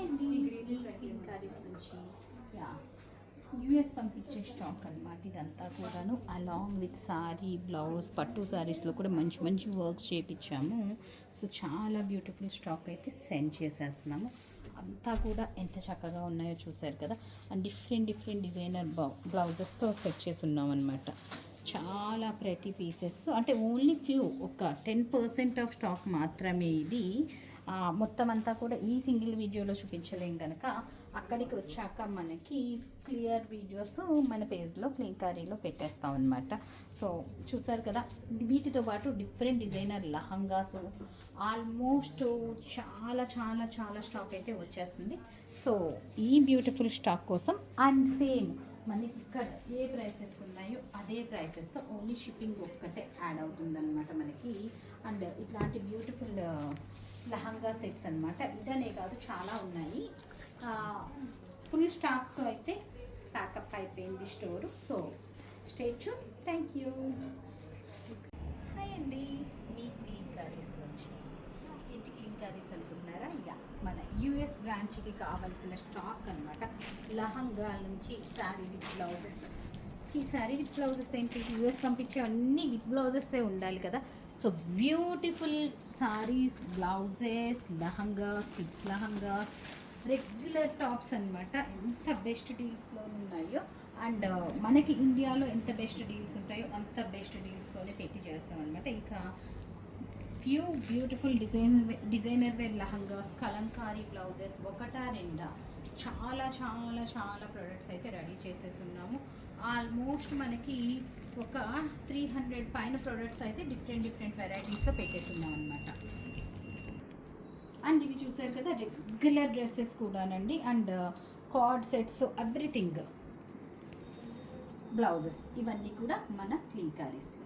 అండి క్లింకారీస్ నుంచి యూఎస్ పంపించే స్టాక్ అనమాట ఇదంతా కూడాను. అలాంగ్ విత్ సారీ, బ్లౌజ్, పట్టు సారీస్లో కూడా మంచి మంచి వర్క్స్ చేయించాము. సో చాలా బ్యూటిఫుల్ స్టాక్ అయితే సెండ్ చేసేస్తున్నాము. అంతా కూడా ఎంత చక్కగా ఉన్నాయో చూసారు కదా. అండ్ డిఫరెంట్ డిఫరెంట్ డిజైనర్ బ్లౌజెస్తో సెట్ చేసి ఉన్నాం అనమాట. చాలా ప్రతి పీసెస్ అంటే ఓన్లీ ఫ్యూ, ఒక 10% ఆఫ్ స్టాక్ మాత్రమే ఇది. మొత్తం అంతా కూడా ఈ సింగిల్ వీడియోలో చూపించలేం కనుక అక్కడికి వచ్చాక మనకి క్లియర్ వీడియోస్ మన పేజ్లో క్లింకారీలో పెట్టేస్తాం అనమాట. సో చూసారు కదా, వీటితో పాటు డిఫరెంట్ డిజైనర్ లహంగాస్ ఆల్మోస్ట్ చాలా చాలా చాలా స్టాక్ అయితే వచ్చేస్తుంది. సో ఈ బ్యూటిఫుల్ స్టాక్ కోసం అండ్ సేమ్ మనకి ఇక్కడ ఏ ప్రైసెస్ ఉన్నాయో అదే ప్రైసెస్తో ఓన్లీ షిప్పింగ్ ఒక్కటే యాడ్ అవుతుందన్నమాట మనకి. అండ్ ఇట్లాంటి బ్యూటిఫుల్ లహంగా సెట్స్ అనమాట. ఇదనే కాదు చాలా ఉన్నాయి. ఫుల్ స్టాక్తో అయితే ప్యాకప్ అయిపోయింది store. So stay tune. Thank you. Hi అండి, మీ క్లింకారీస్ నుంచి. ఏంటి క్లింకారీస్ అనుకుంటున్నారా? మన యూఎస్ బ్రాంచ్కి కావాల్సిన స్టాక్ అనమాట. లహంగా నుంచి శారీ విత్ బ్లౌజెస్. ఈ శారీ విత్ బ్లౌజెస్ ఏంటి, యూఎస్ పంపించే అన్నీ విత్ బ్లౌజెసే ఉండాలి కదా. So beautiful saris, blouses, lehengas, kids lehengas, regular tops అనమాట. ఎంత బెస్ట్ డీల్స్లో ఉన్నాయో అండ్ మనకి ఇండియాలో ఎంత బెస్ట్ డీల్స్ ఉంటాయో అంత బెస్ట్ డీల్స్లోనే పెట్టి చేస్తాం అనమాట. ఇంకా few beautiful designer wear lehengas, kalamkari blouses, ఒకటా రెండా చాలా చాలా చాలా ప్రొడక్ట్స్ అయితే రెడీ చేసేసి ఉన్నాము. ఆల్మోస్ట్ మనకి ఒక 300 పైన ప్రొడక్ట్స్ అయితే డిఫరెంట్ డిఫరెంట్ వెరైటీస్లో పెట్టేసి ఉన్నాం అనమాట. అండ్ ఇవి చూసారు కదా, రెగ్యులర్ డ్రెస్సెస్ కూడానండి. And card sets, everything, blouses, ఇవన్నీ కూడా మన క్లింకారీస్లో.